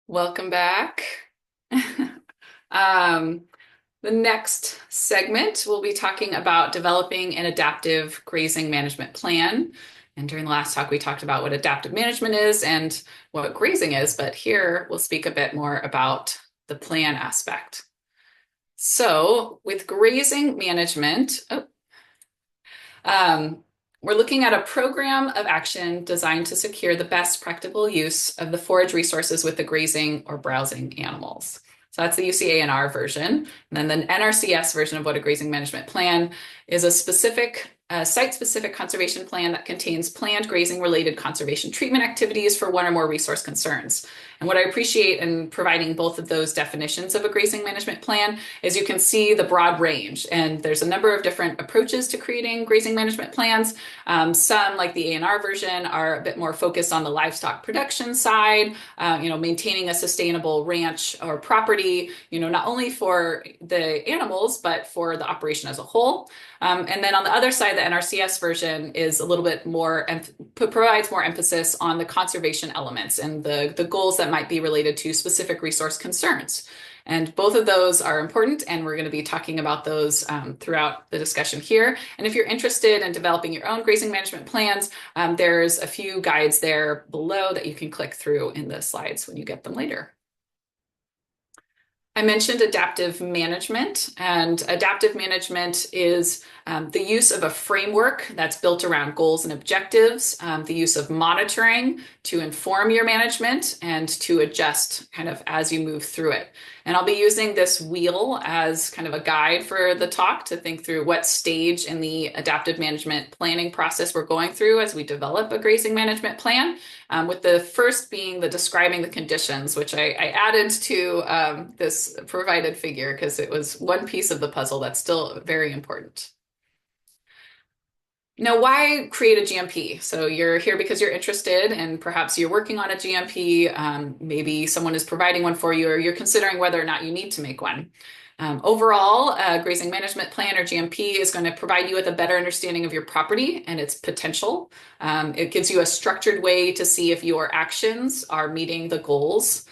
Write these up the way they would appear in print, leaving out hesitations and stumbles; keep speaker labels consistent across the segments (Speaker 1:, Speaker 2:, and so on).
Speaker 1: Welcome back. Um, the next segment, we'll be talking about developing an adaptive grazing management plan. And during the last talk, we talked about what adaptive management is and what grazing is, but here we'll speak a bit more about the plan aspect. So with grazing management, um, we're looking at a program of action designed to secure the best practical use of the forage resources with the grazing or browsing animals. So that's the UCANR version. And then the NRCS version of what a grazing management plan is a specific site-specific conservation plan that contains planned grazing-related conservation treatment activities for one or more resource concerns. And what I appreciate in providing both of those definitions of a grazing management plan is you can see the broad range. And there's a number of different approaches to creating grazing management plans. Some, like the ANR version, are a bit more focused on the livestock production side, maintaining a sustainable ranch or property, not only for the animals, but for the operation as a whole. And then on the other side, the NRCS version is a little bit more, provides more emphasis on the conservation elements and the goals that might be related to specific resource concerns. And both of those are important, and we're going to be talking about those throughout the discussion here. And if you're interested in developing your own grazing management plans, there's a few guides there below that you can click through in the slides when you get them later. I mentioned adaptive management, and adaptive management is the use of a framework that's built around goals and objectives, the use of monitoring to inform your management and to adjust kind of as you move through it. And I'll be using this wheel as kind of a guide for the talk to think through what stage in the adaptive management planning process we're going through as we develop a grazing management plan, with the first being the describing the conditions, which I added to this provided figure because it was one piece of the puzzle that's still very important. Now, why create a GMP? So you're here because you're interested and perhaps you're working on a GMP. Maybe someone is providing one for you, or you're considering whether or not you need to make one. Overall, a grazing management plan or GMP is going to provide you with a better understanding of your property and its potential. It gives you a structured way to see if your actions are meeting the goals,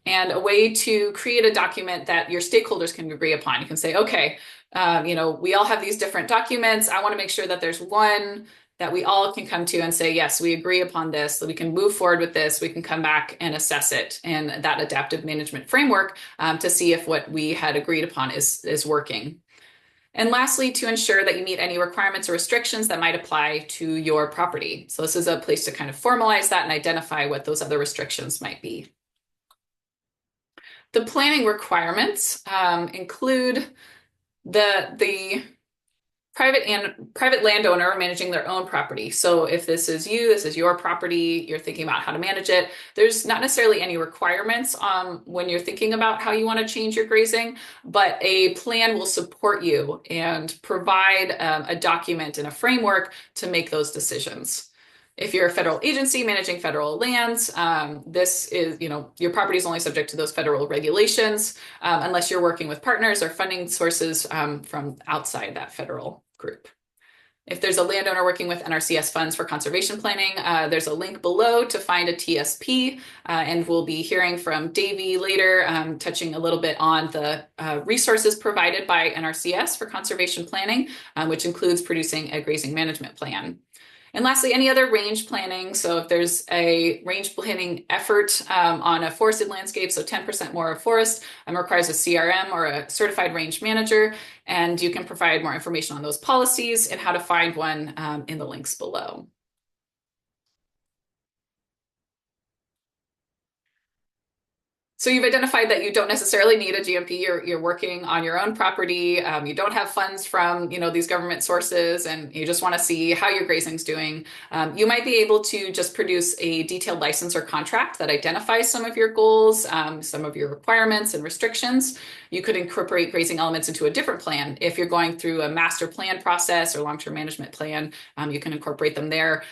Speaker 1: and a way to create a document that your stakeholders can agree upon. You can say, okay, we all have these different documents. I want to make sure that there's one that we all can come to and say, yes, we agree upon this, that we can move forward with this, we can come back and assess it in that adaptive management framework to see if what we had agreed upon is working. And lastly, to ensure that you meet any requirements or restrictions that might apply to your property. So this is a place to kind of formalize that and identify what those other restrictions might be. The planning requirements include the private landowner managing their own property. So if this is your property, you're thinking about how to manage it, there's not necessarily any requirements when you're thinking about how you want to change your grazing, but a plan will support you and provide a document and a framework to make those decisions. If you're a federal agency managing federal lands, this is, your property is only subject to those federal regulations, unless you're working with partners or funding sources from outside that federal group. If there's a landowner working with NRCS funds for conservation planning, there's a link below to find a TSP, and we'll be hearing from Davey later, touching a little bit on the resources provided by NRCS for conservation planning, which includes producing a grazing management plan. And lastly, any other range planning. So if there's a range planning effort on a forested landscape, so 10% more of forest, requires a CRM or a certified range manager, and you can provide more information on those policies and how to find one in the links below. So you've identified that you don't necessarily need a GMP. You're working on your own property. You don't have funds from these government sources, and you just want to see how your grazing's doing. You might be able to just produce a detailed license or contract that identifies some of your goals, some of your requirements and restrictions. You could incorporate grazing elements into a different plan. If you're going through a master plan process or long-term management plan, you can incorporate them there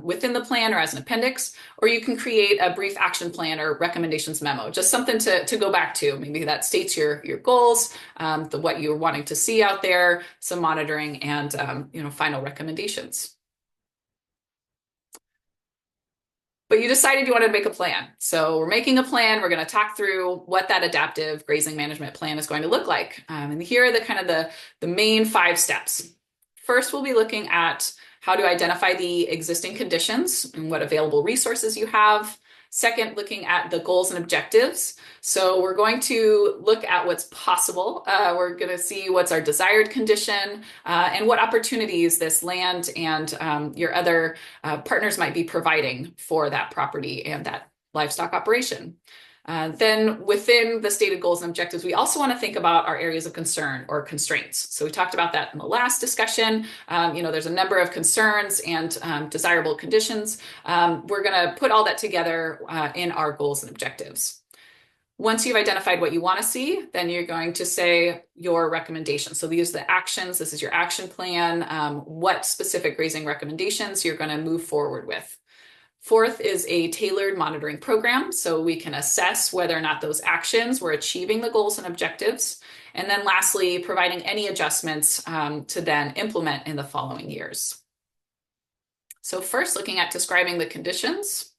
Speaker 1: within the plan or as an appendix, or you can create a brief action plan or recommendations memo, just something to go back to. Maybe that states your goals, what you're wanting to see out there, some monitoring, and final recommendations. But you decided you wanted to make a plan. So we're making a plan. We're going to talk through what that adaptive grazing management plan is going to look like. And here are the kind of the main 5 steps. First, we'll be looking at how to identify the existing conditions and what available resources you have. Second, looking at the goals and objectives. So we're going to look at what's possible. We're going to see what's our desired condition and what opportunities this land and your other partners might be providing for that property and that livestock operation. Then within the stated goals and objectives, we also want to think about our areas of concern or constraints. So we talked about that in the last discussion. There's a number of concerns and desirable conditions. We're going to put all that together in our goals and objectives. Once you've identified what you want to see, then you're going to say your recommendations. So these are the actions. This is your action plan. What specific grazing recommendations you're going to move forward with. Fourth is a tailored monitoring program, so we can assess whether or not those actions were achieving the goals and objectives. And then lastly, providing any adjustments to then implement in the following years. So first, looking at describing the conditions.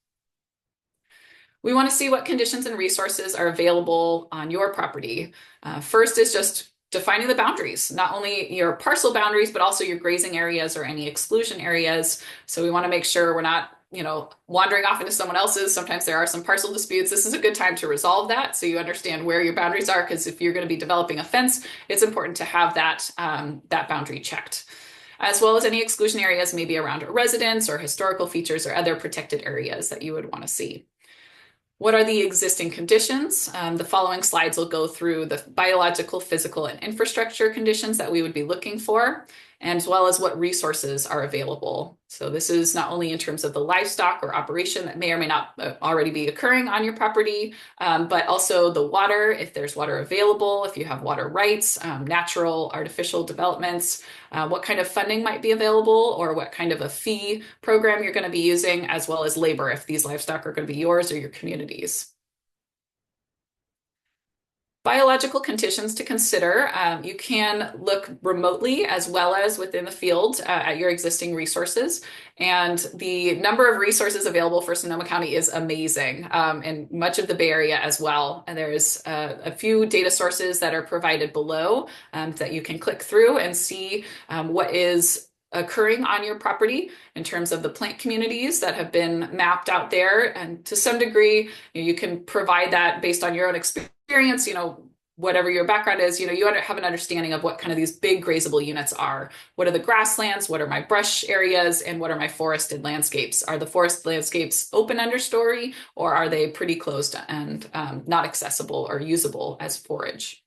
Speaker 1: We want to see what conditions and resources are available on your property. First is just defining the boundaries, not only your parcel boundaries, but also your grazing areas or any exclusion areas. So we want to make sure we're not wandering off into someone else's. Sometimes there are some parcel disputes. This is a good time to resolve that so you understand where your boundaries are, because if you're going to be developing a fence, it's important to have that boundary checked, as well as any exclusion areas maybe around a residence or historical features or other protected areas that you would want to see. What are the existing conditions? The following slides will go through the biological, physical, and infrastructure conditions that we would be looking for, as well as what resources are available. So this is not only in terms of the livestock or operation that may or may not already be occurring on your property, but also the water, if there's water available, if you have water rights, natural, artificial developments, what kind of funding might be available, or what kind of a fee program you're going to be using, as well as labor, if these livestock are going to be yours or your community's. Biological conditions to consider. You can look remotely as well as within the field at your existing resources. And the number of resources available for Sonoma County is amazing, and much of the Bay Area as well. And there's a few data sources that are provided below that you can click through and see what is occurring on your property in terms of the plant communities that have been mapped out there. And to some degree, you can provide that based on your own experience, whatever your background is, you have an understanding of what kind of these big grazable units are. What are the grasslands? What are my brush areas? And what are my forested landscapes? Are the forest landscapes open understory, or are they pretty closed and not accessible or usable as forage?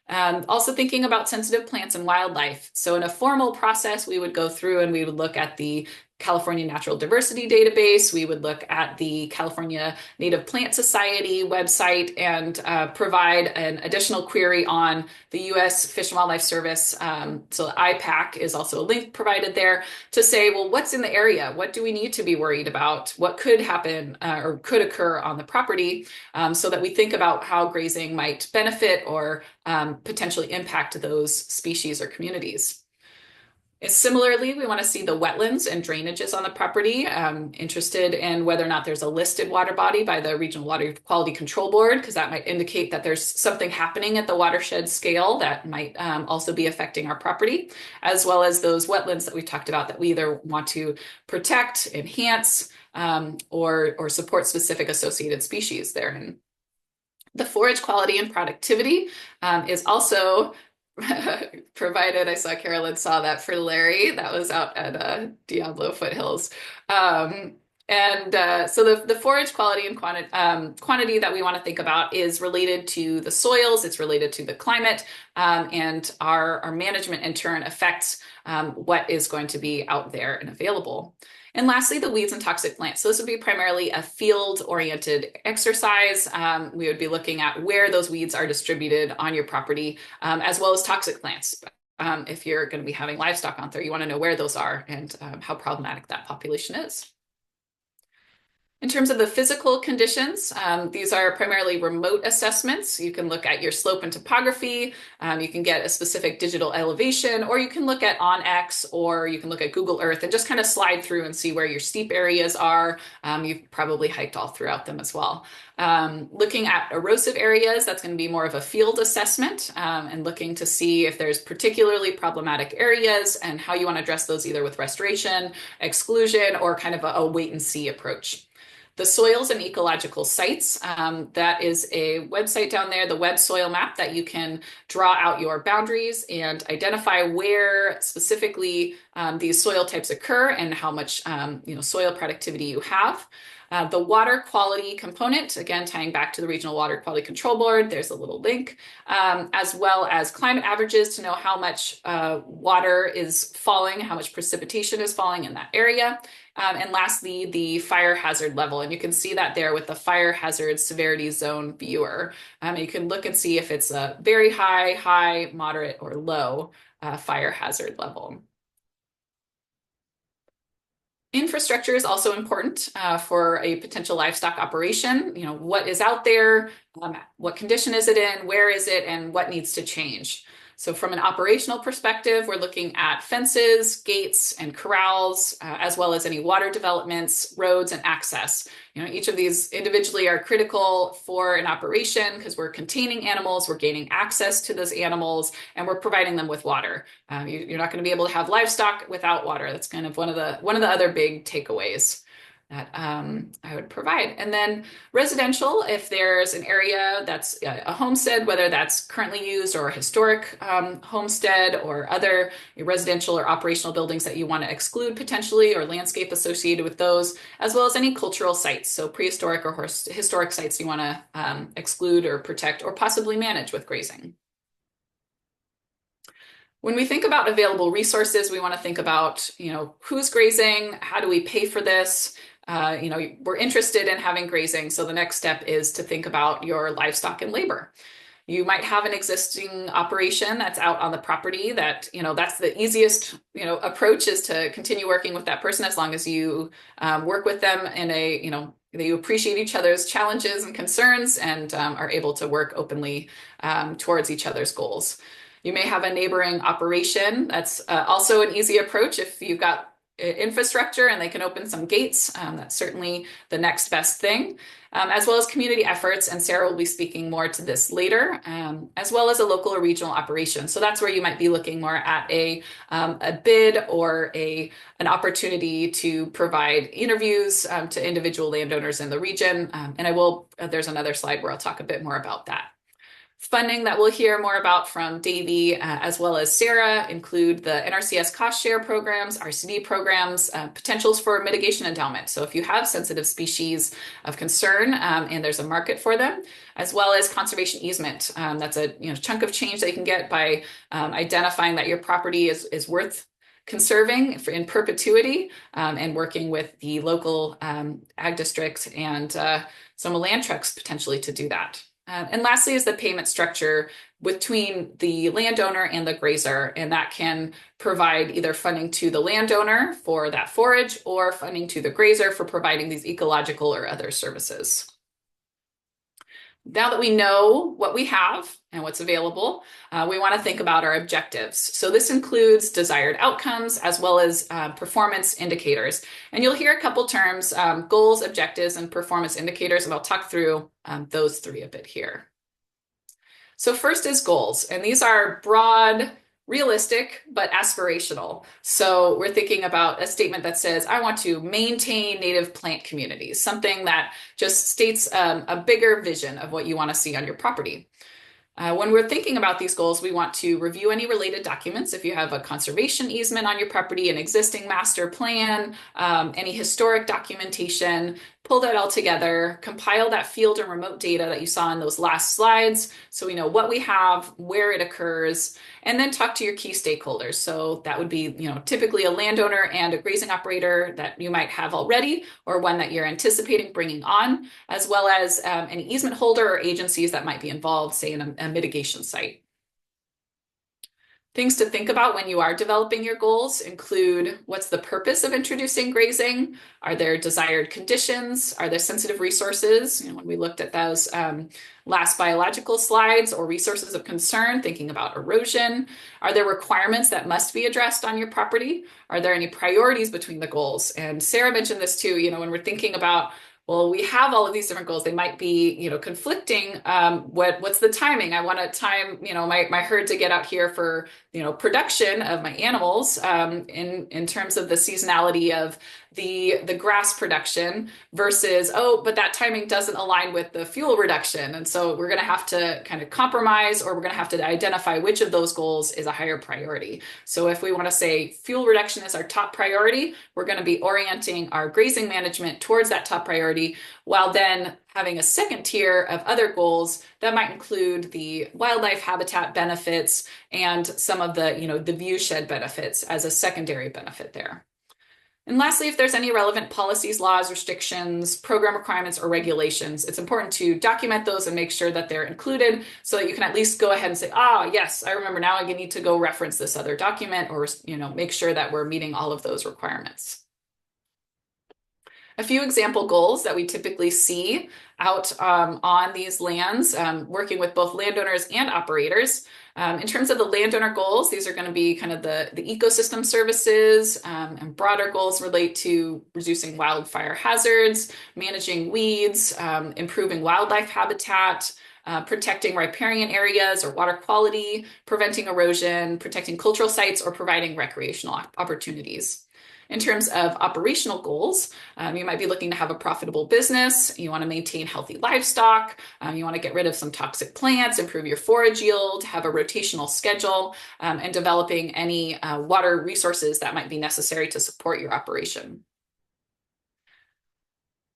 Speaker 1: Also thinking about sensitive plants and wildlife. So in a formal process, we would go through and we would look at the California Natural Diversity Database. We would look at the California Native Plant Society website and provide an additional query on the U.S. Fish and Wildlife Service. So IPAC is also a link provided there to say, well, what's in the area? What do we need to be worried about? What could happen or could occur on the property, so that we think about how grazing might benefit or potentially impact those species or communities. Similarly, we want to see the wetlands and drainages on the property, interested in whether or not there's a listed water body by the Regional Water Quality Control Board, because that might indicate that there's something happening at the watershed scale that might also be affecting our property, as well as those wetlands that we talked about that we either want to protect, enhance, or support specific associated species therein. The forage quality and productivity is also provided. I saw Carolyn saw that for Larry. That was out at Diablo Foothills. So the forage quality and quantity that we want to think about is related to the soils, it's related to the climate, and our management in turn affects what is going to be out there and available. And lastly, the weeds and toxic plants. So this would be primarily a field-oriented exercise. We would be looking at where those weeds are distributed on your property, as well as toxic plants. If you're going to be having livestock on there, you want to know where those are and how problematic that population is. In terms of the physical conditions, these are primarily remote assessments. You can look at your slope and topography, you can get a specific digital elevation, or you can look at OnX, or you can look at Google Earth and just kind of slide through and see where your steep areas are. You've probably hiked all throughout them as well. Looking at erosive areas, that's going to be more of a field assessment, and looking to see if there's particularly problematic areas and how you want to address those either with restoration, exclusion, or kind of a wait and see approach. The soils and ecological sites, that is a website down there, the web soil map, that you can draw out your boundaries and identify where specifically these soil types occur and how much soil productivity you have. The water quality component, again, tying back to the Regional Water Quality Control Board, there's a little link, as well as climate averages to know how much water is falling, how much precipitation is falling in that area. And lastly, the fire hazard level. And you can see that there with the fire hazard severity zone viewer. You can look and see if it's a very high, moderate, or low fire hazard level. Infrastructure is also important for a potential livestock operation. What is out there, what condition is it in, where is it, and what needs to change. So from an operational perspective, we're looking at fences, gates, and corrals, as well as any water developments, roads, and access. Each of these individually are critical for an operation because we're containing animals, we're gaining access to those animals, and we're providing them with water. You're not going to be able to have livestock without water. That's kind of one of the other big takeaways that I would provide. And then residential, if there's an area that's a homestead, whether that's currently used or a historic homestead or other residential or operational buildings that you want to exclude potentially, or landscape associated with those, as well as any cultural sites, so prehistoric or historic sites you want to exclude or protect or possibly manage with grazing. When we think about available resources, we want to think about, who's grazing, how do we pay for this? We're interested in having grazing, so the next step is to think about your livestock and labor. You might have an existing operation that's out on the property that, that's the easiest, approach is to continue working with that person as long as you work with them in a, that you appreciate each other's challenges and concerns and are able to work openly towards each other's goals. You may have a neighboring operation. That's also an easy approach if you've got infrastructure and they can open some gates. That's certainly the next best thing, as well as community efforts. And Sarah will be speaking more to this later, as well as a local or regional operation. So that's where you might be looking more at a bid or an opportunity to provide interviews to individual landowners in the region. And there's another slide where I'll talk a bit more about that. Funding that we'll hear more about from Davey as well as Sarah include the NRCS cost share programs, RCD programs, potentials for mitigation endowment. So if you have sensitive species of concern and there's a market for them, as well as conservation easement. That's a chunk of change that you can get by identifying that your property is worth conserving in perpetuity and working with the local ag district and some land trucks potentially to do that. And lastly is the payment structure between the landowner and the grazer, and that can provide either funding to the landowner for that forage or funding to the grazer for providing these ecological or other services. Now that we know what we have and what's available, we want to think about our objectives. So this includes desired outcomes as well as performance indicators. And you'll hear a couple terms, goals, objectives, and performance indicators, and I'll talk through those three a bit here. So first is goals, and these are broad, realistic, but aspirational. So we're thinking about a statement that says, I want to maintain native plant communities, something that just states a bigger vision of what you want to see on your property. When we're thinking about these goals, we want to review any related documents. If you have a conservation easement on your property, an existing master plan, any historic documentation, pull that all together, compile that field and remote data that you saw in those last slides so we know what we have, where it occurs, and then talk to your key stakeholders. So that would be, typically a landowner and a grazing operator that you might have already or one that you're anticipating bringing on, as well as any easement holder or agencies that might be involved, say in a mitigation site. Things to think about when you are developing your goals include what's the purpose of introducing grazing? Are there desired conditions? Are there sensitive resources? When we looked at those last biological slides, or resources of concern, thinking about erosion. Are there requirements that must be addressed on your property? Are there any priorities between the goals? And Sarah mentioned this too, when we're thinking about, well, we have all of these different goals. They might be, conflicting. What's the timing? I want to time, my herd to get out here for, production of my animals, in terms of the seasonality of the grass production versus, but that timing doesn't align with the fuel reduction. And so we're going to have to kind of compromise, or we're going to have to identify which of those goals is a higher priority. So if we want to say fuel reduction is our top priority, we're going to be orienting our grazing management towards that top priority, while then having a second tier of other goals that might include the wildlife habitat benefits and some of the, the view shed benefits as a secondary benefit there. And lastly, if there's any relevant policies, laws, restrictions, program requirements, or regulations, it's important to document those and make sure that they're included so that you can at least go ahead and say, yes, I remember now, I need to go reference this other document, or, make sure that we're meeting all of those requirements. A few example goals that we typically see out on these lands, working with both landowners and operators. In terms of the landowner goals, these are going to be kind of the ecosystem services, and broader goals relate to reducing wildfire hazards, managing weeds, improving wildlife habitat, protecting riparian areas or water quality, preventing erosion, protecting cultural sites, or providing recreational opportunities. In terms of operational goals, you might be looking to have a profitable business. You want to maintain healthy livestock. You want to get rid of some toxic plants, improve your forage yield, have a rotational schedule, and developing any water resources that might be necessary to support your operation.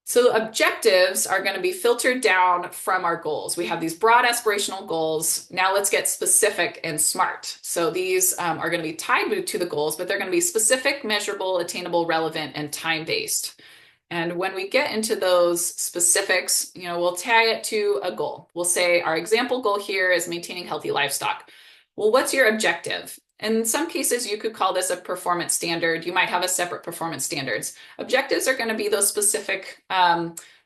Speaker 1: So objectives are going to be filtered down from our goals. We have these broad aspirational goals. Now let's get specific and SMART. So these are going to be tied to the goals, but they're going to be specific, measurable, attainable, relevant, and time-based. And when we get into those specifics, we'll tie it to a goal. We'll say our example goal here is maintaining healthy livestock. Well, what's your objective? In some cases, you could call this a performance standard. You might have a separate performance standards. Objectives are going to be those specific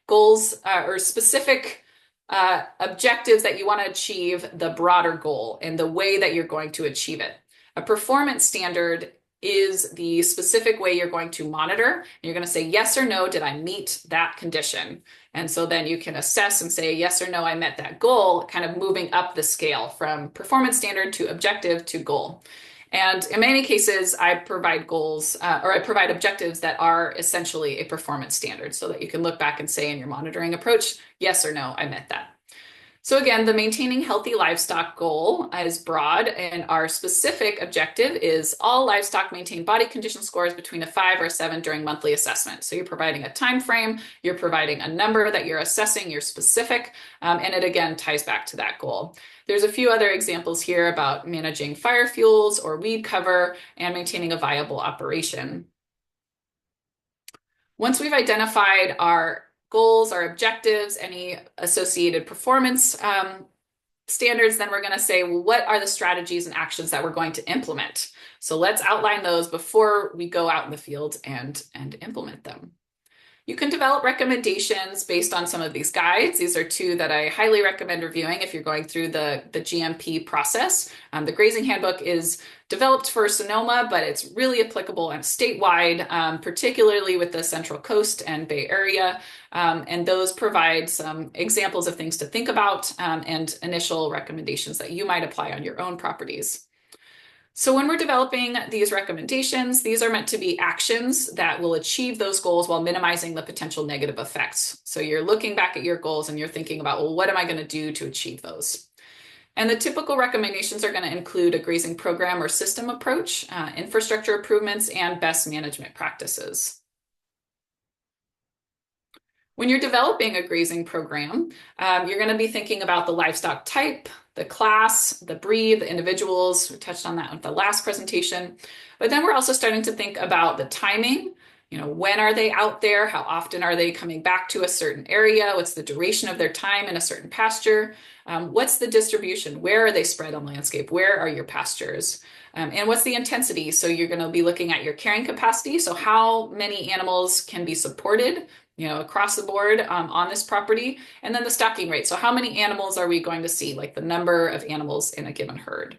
Speaker 1: goals or specific objectives that you want to achieve the broader goal and the way that you're going to achieve it. A performance standard is the specific way you're going to monitor. You're going to say yes or no, did I meet that condition? And so then you can assess and say yes or no, I met that goal, kind of moving up the scale from performance standard to objective to goal. And in many cases, I provide goals or I provide objectives that are essentially a performance standard so that you can look back and say in your monitoring approach, yes or no, I met that. So again, the maintaining healthy livestock goal is broad, and our specific objective is all livestock maintain body condition scores between a 5 or a 7 during monthly assessment. So you're providing a time frame, you're providing a number that you're assessing, you're specific, and it again ties back to that goal. There's a few other examples here about managing fire fuels or weed cover and maintaining a viable operation. Once we've identified our goals, our objectives, any associated performance standards, then we're going to say, well, what are the strategies and actions that we're going to implement? So let's outline those before we go out in the field and implement them. You can develop recommendations based on some of these guides. These are two that I highly recommend reviewing if you're going through the GMP process. The Grazing Handbook is developed for Sonoma, but it's really applicable and statewide, particularly with the Central Coast and Bay Area. And those provide some examples of things to think about and initial recommendations that you might apply on your own properties. So when we're developing these recommendations, these are meant to be actions that will achieve those goals while minimizing the potential negative effects. So you're looking back at your goals and you're thinking about, well, what am I going to do to achieve those? And the typical recommendations are going to include a grazing program or system approach, infrastructure improvements, and best management practices. When you're developing a grazing program, you're going to be thinking about the livestock type, the class, the breed, the individuals. We touched on that with the last presentation. But then we're also starting to think about the timing, when are they out there? How often are they coming back to a certain area? What's the duration of their time in a certain pasture? What's the distribution? Where are they spread on landscape? Where are your pastures? And what's the intensity? So you're going to be looking at your carrying capacity. So how many animals can be supported, across the board on this property? And then the stocking rate. So how many animals are we going to see, like the number of animals in a given herd?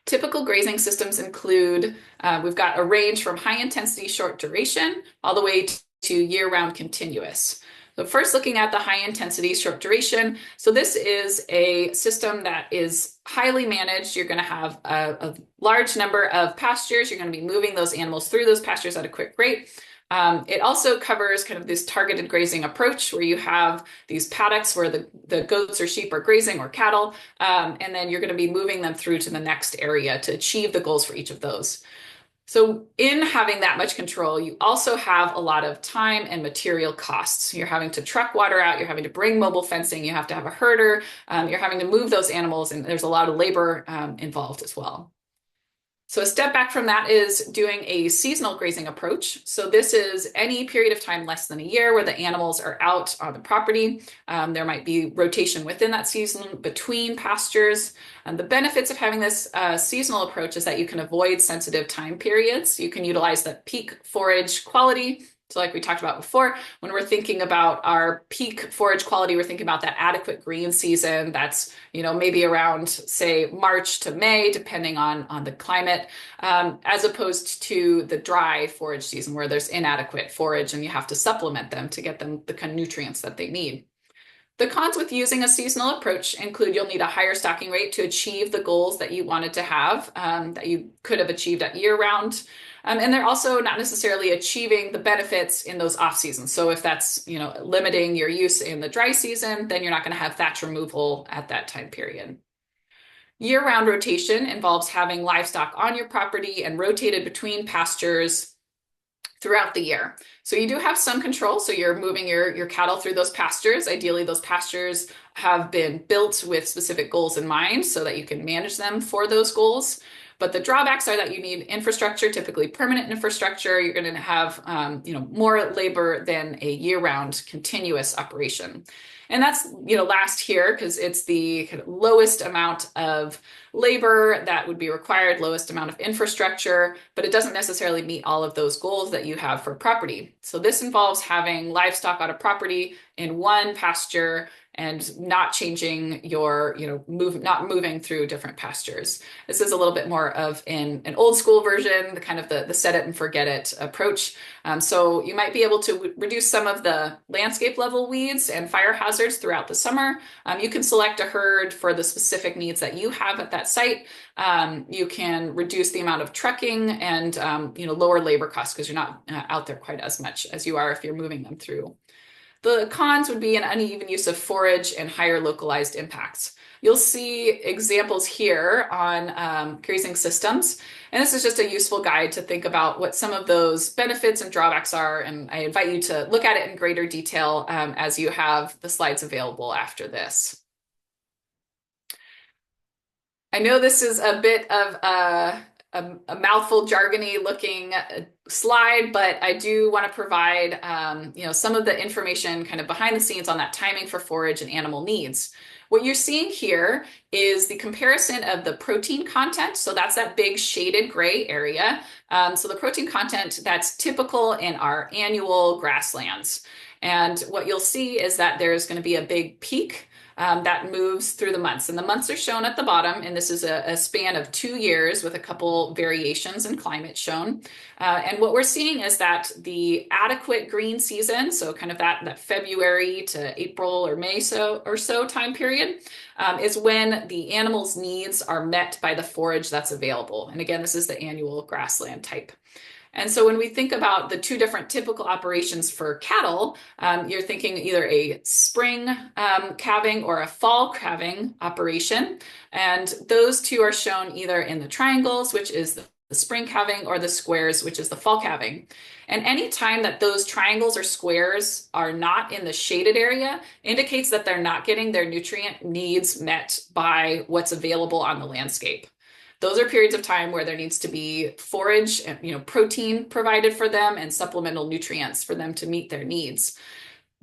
Speaker 1: Typical grazing systems include, we've got a range from high intensity, short duration, all the way to year-round continuous. So first looking at the high intensity, short duration. So this is a system that is highly managed. You're going to have a large number of pastures. You're going to be moving those animals through those pastures at a quick rate. It also covers kind of this targeted grazing approach where you have these paddocks where the goats or sheep are grazing, or cattle, and then you're going to be moving them through to the next area to achieve the goals for each of those. So in having that much control, you also have a lot of time and material costs. You're having to truck water out, you're having to bring mobile fencing, you have to have a herder, you're having to move those animals, and there's a lot of labor involved as well. So a step back from that is doing a seasonal grazing approach. So this is any period of time less than a year where the animals are out on the property. There might be rotation within that season between pastures. And the benefits of having this seasonal approach is that you can avoid sensitive time periods. You can utilize the peak forage quality. So like we talked about before, when we're thinking about our peak forage quality, we're thinking about that adequate green season. That's, maybe around, say, March to May, depending on the climate, as opposed to the dry forage season where there's inadequate forage and you have to supplement them to get them the kind of nutrients that they need. The cons with using a seasonal approach include you'll need a higher stocking rate to achieve the goals that you wanted to have, that you could have achieved at year-round. And they're also not necessarily achieving the benefits in those off seasons. So if that's, limiting your use in the dry season, then you're not going to have thatch removal at that time period. Year-round rotation involves having livestock on your property and rotated between pastures throughout the year. So you do have some control. So you're moving your cattle through those pastures. Ideally, those pastures have been built with specific goals in mind so that you can manage them for those goals. But the drawbacks are that you need infrastructure, typically permanent infrastructure. You're going to have more labor than a year-round continuous operation. And that's last here because it's the kind of lowest amount of labor that would be required, lowest amount of infrastructure, but it doesn't necessarily meet all of those goals that you have for property. So this involves having livestock on a property in one pasture and not changing your, not moving through different pastures. This is a little bit more of an old school version, the kind of the set it and forget it approach. So you might be able to reduce some of the landscape level weeds and fire hazards throughout the summer. You can select a herd for the specific needs that you have at that site. You can reduce the amount of trucking and, lower labor costs because you're not out there quite as much as you are if you're moving them through. The cons would be an uneven use of forage and higher localized impacts. You'll see examples here on grazing systems, and this is just a useful guide to think about what some of those benefits and drawbacks are, and I invite you to look at it in greater detail as you have the slides available after this. I know this is a bit of a mouthful, jargony looking slide, but I do want to provide, some of the information kind of behind the scenes on that timing for forage and animal needs. What you're seeing here is the comparison of the protein content. So that's that big shaded gray area. So the protein content that's typical in our annual grasslands. And what you'll see is that there's going to be a big peak that moves through the months. And the months are shown at the bottom, and this is a span of 2 years with a couple variations in climate shown. And what we're seeing is that the adequate green season, so kind of that February to April or May or so time period, is when the animals' needs are met by the forage that's available. And again, this is the annual grassland type. And so when we think about the two different typical operations for cattle, you're thinking either a spring calving or a fall calving operation. And those two are shown either in the triangles, which is the spring calving, or the squares, which is the fall calving. And any time that those triangles or squares are not in the shaded area indicates that they're not getting their nutrient needs met by what's available on the landscape. those are periods of time where there needs to be forage and, protein provided for them and supplemental nutrients for them to meet their needs.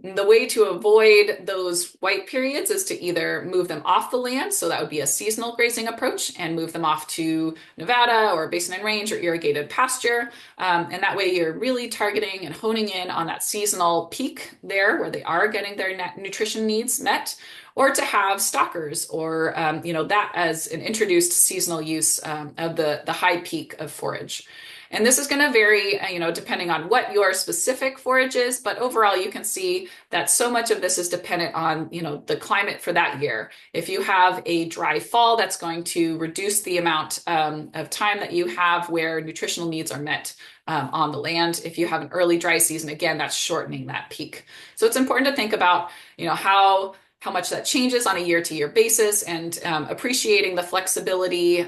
Speaker 1: The way to avoid those white periods is to either move them off the land, so that would be a seasonal grazing approach, and move them off to Nevada or Basin and Range or irrigated pasture. And that way you're really targeting and honing in on that seasonal peak there where they are getting their nutrition needs met, or to have stockers or that as an introduced seasonal use of the high peak of forage. And this is going to vary, depending on what your specific forage is, but overall you can see that so much of this is dependent on, the climate for that year. If you have a dry fall, that's going to reduce the amount of time that you have where nutritional needs are met on the land. If you have an early dry season, again, that's shortening that peak. So it's important to think about, how much that changes on a year-to-year basis, and appreciating the flexibility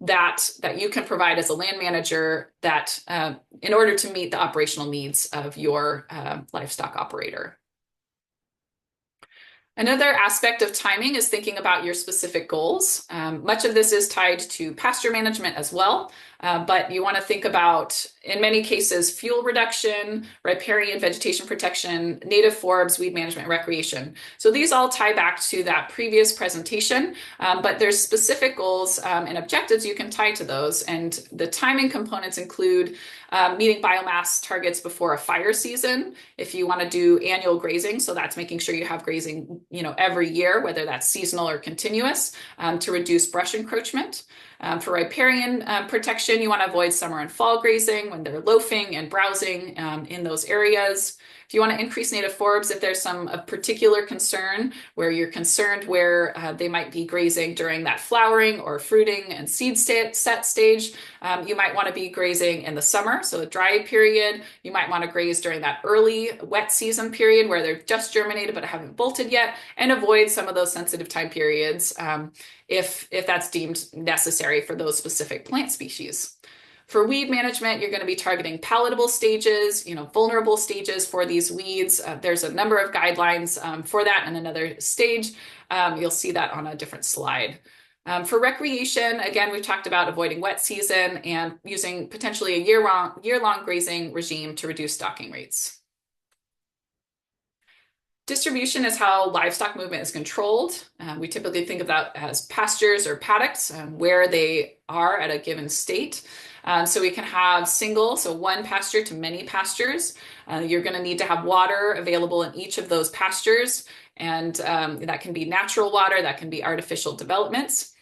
Speaker 1: that you can provide as a land manager that in order to meet the operational needs of your livestock operator. Another aspect of timing is thinking about your specific goals. Much of this is tied to pasture management as well, but you want to think about, in many cases, fuel reduction, riparian vegetation protection, native forbs, weed management, recreation. So these all tie back to that previous presentation, but there's specific goals and objectives you can tie to those. And the timing components include meeting biomass targets before a fire season. If you want to do annual grazing, so that's making sure you have grazing, every year, whether that's seasonal or continuous, to reduce brush encroachment. For riparian protection, you want to avoid summer and fall grazing when they're loafing and browsing in those areas. If you want to increase native forbs, if there's some particular concern where you're concerned where they might be grazing during that flowering or fruiting and seed set stage, you might want to be grazing in the summer, so a dry period. You might want to graze during that early wet season period where they're just germinated but haven't bolted yet, and avoid some of those sensitive time periods if that's deemed necessary for those specific plant species. For weed management, you're going to be targeting palatable stages, vulnerable stages for these weeds. There's a number of guidelines for that in another stage. You'll see that on a different slide. For recreation, again, we've talked about avoiding wet season and using potentially a year-long grazing regime to reduce stocking rates. Distribution is how livestock movement is controlled. We typically think of that as pastures or paddocks, where they are at a given state. So we can have so one pasture to many pastures. You're going to need to have water available in each of those pastures, and that can be natural water, that can be artificial developments.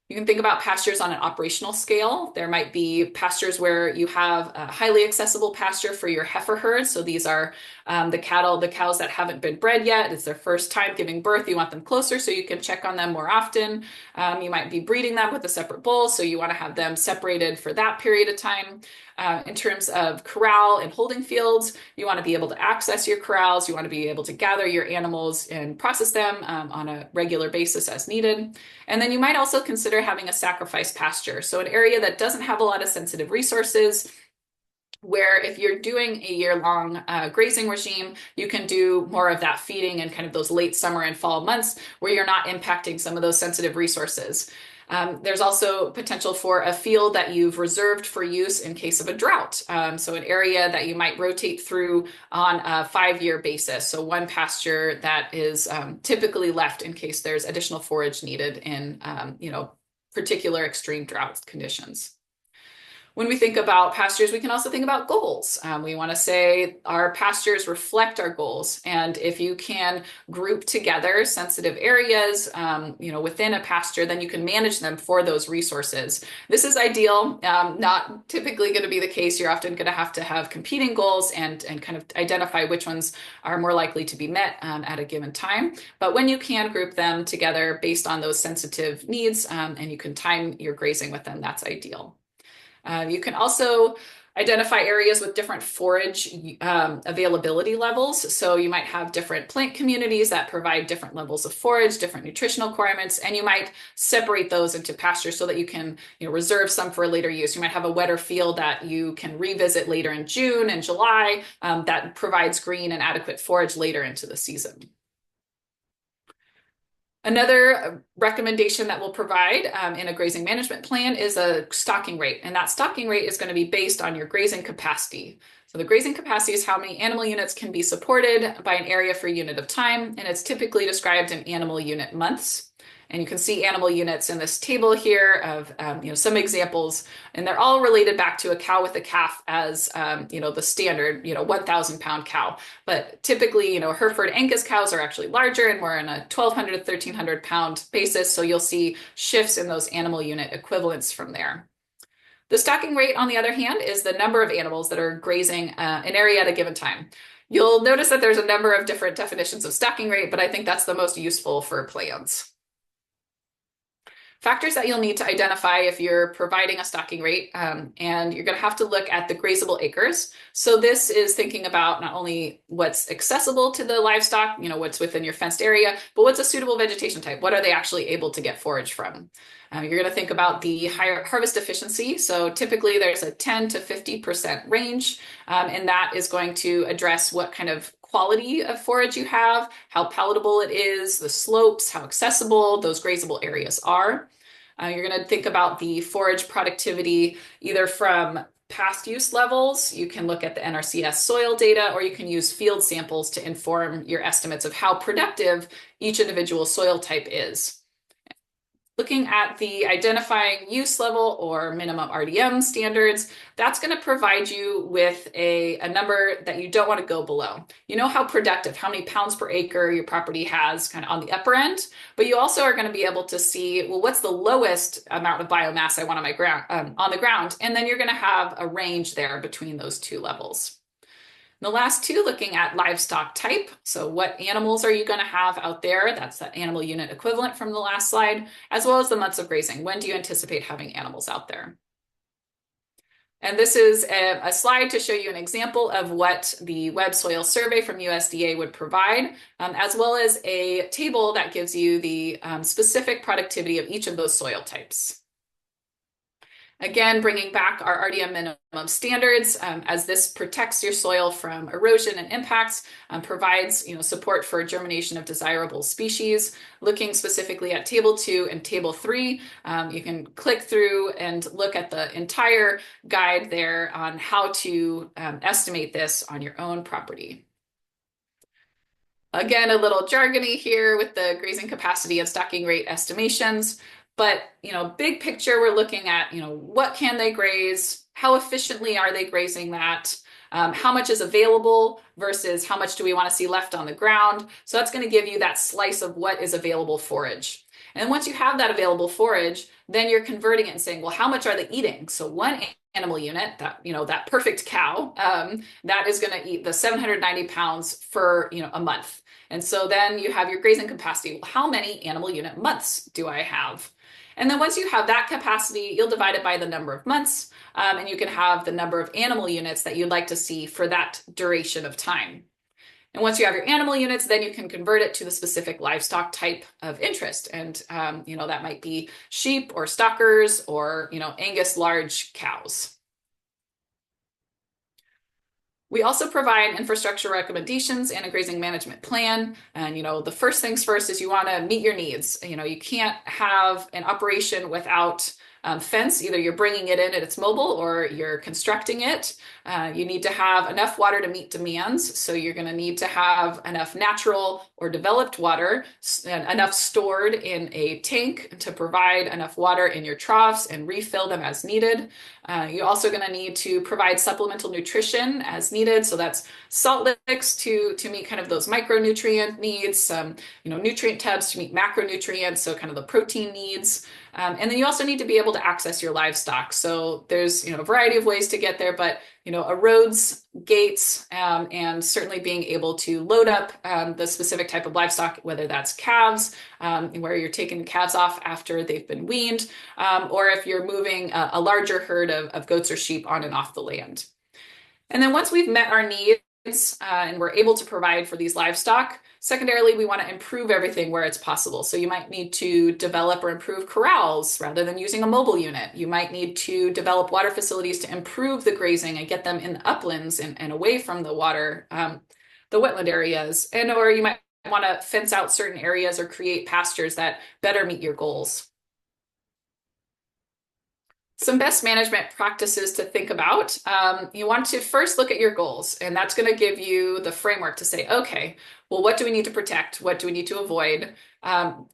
Speaker 1: You can think about pastures on an operational scale. There might be pastures where you have a highly accessible pasture for your heifer herd. So these are the cows that haven't been bred yet. It's their first time giving birth. You want them closer so you can check on them more often. You might be breeding them with a separate bull, so you want to have them separated for that period of time. In terms of corral and holding fields, you want to be able to access your corrals. You want to be able to gather your animals and process them on a regular basis as needed. And then you might also consider having a sacrifice pasture. So an area that doesn't have a lot of sensitive resources, where if you're doing a year-long grazing regime, you can do more of that feeding in kind of those late summer and fall months where you're not impacting some of those sensitive resources. There's also potential for a field that you've reserved for use in case of a drought. So an area that you might rotate through on a 5-year basis. So one pasture that is typically left in case there's additional forage needed in particular extreme drought conditions. When we think about pastures, we can also think about goals. We want to say our pastures reflect our goals. And if you can group together sensitive areas, within a pasture, then you can manage them for those resources. This is ideal, not typically going to be the case. You're often going to have competing goals and kind of identify which ones are more likely to be met at a given time. But when you can group them together based on those sensitive needs, and you can time your grazing with them, that's ideal. You can also identify areas with different forage availability levels. So you might have different plant communities that provide different levels of forage, different nutritional requirements, and you might separate those into pastures so that you can reserve some for later use. You might have a wetter field that you can revisit later in June and July that provides green and adequate forage later into the season. Another recommendation that we'll provide in a grazing management plan is a stocking rate. And that stocking rate is going to be based on your grazing capacity. So the grazing capacity is how many animal units can be supported by an area for unit of time. And it's typically described in animal unit months. And you can see animal units in this table here of some examples, and they're all related back to a cow with a calf as the standard 1,000 pound cow. But typically, Hereford Angus cows are actually larger, and we're in a 1,200 to 1,300 pound basis. So you'll see shifts in those animal unit equivalents from there. The stocking rate, on the other hand, is the number of animals that are grazing an area at a given time. You'll notice that there's a number of different definitions of stocking rate, but I think that's the most useful for plans. Factors that you'll need to identify if you're providing a stocking rate, and you're going to have to look at the grazable acres. So this is thinking about not only what's accessible to the livestock, what's within your fenced area, but what's a suitable vegetation type? What are they actually able to get forage from? You're going to think about the higher harvest efficiency. So typically there's a 10 to 50% range, and that is going to address what kind of quality of forage you have, how palatable it is, the slopes, how accessible those grazable areas are. You're going to think about the forage productivity either from past use levels. You can look at the NRCS soil data, or you can use field samples to inform your estimates of how productive each individual soil type is. Looking at the identifying use level or minimum RDM standards, that's going to provide you with a number that you don't want to go below. You know how productive, how many pounds per acre your property has kind of on the upper end, but you also are going to be able to see, well, what's the lowest amount of biomass I want on my ground, on the ground, and then you're going to have a range there between those two levels. The last two, looking at livestock type. So what animals are you going to have out there? That's that animal unit equivalent from the last slide, as well as the months of grazing. When do you anticipate having animals out there? And this is a slide to show you an example of what the Web Soil Survey from USDA would provide, as well as a table that gives you the specific productivity of each of those soil types. Again, bringing back our RDM minimum standards, as this protects your soil from erosion and impacts, provides support for germination of desirable species. Looking specifically at Table 2 and Table 3, you can click through and look at the entire guide there on how to estimate this on your own property. Again, a little jargony here with the grazing capacity and stocking rate estimations. But, big picture, we're looking at, what can they graze? How efficiently are they grazing that? How much is available versus how much do we want to see left on the ground? So that's going to give you that slice of what is available forage. And once you have that available forage, then you're converting it and saying, well, how much are they eating? So one animal unit, that perfect cow, that is going to eat the 790 pounds for, a month. And so then you have your grazing capacity. Well, how many animal unit months do I have? And then once you have that capacity, you'll divide it by the number of months, and you can have the number of animal units that you'd like to see for that duration of time. And once you have your animal units, then you can convert it to the specific livestock type of interest. And, that might be sheep or stockers or, Angus large cows. We also provide infrastructure recommendations and a grazing management plan. And, the first things first is you want to meet your needs. You can't have an operation without fence. Either you're bringing it in and it's mobile or you're constructing it. You need to have enough water to meet demands. So you're going to need to have enough natural or developed water, enough stored in a tank to provide enough water in your troughs and refill them as needed. You're also going to need to provide supplemental nutrition as needed. So that's salt licks to meet kind of those micronutrient needs, nutrient tubs to meet macronutrients, so kind of the protein needs. And then you also need to be able to access your livestock. So there's, a variety of ways to get there, but, roads, gates, and certainly being able to load up the specific type of livestock, whether that's calves, where you're taking the calves off after they've been weaned, or if you're moving a larger herd of goats or sheep on and off the land. And then once we've met our needs and we're able to provide for these livestock, secondarily, we want to improve everything where it's possible. So you might need to develop or improve corrals rather than using a mobile unit. You might need to develop water facilities to improve the grazing and get them in the uplands and away from the water, the wetland areas. Or you might want to fence out certain areas or create pastures that better meet your goals. Some best management practices to think about. You want to first look at your goals, and that's going to give you the framework to say, okay, well, what do we need to protect? What do we need to avoid?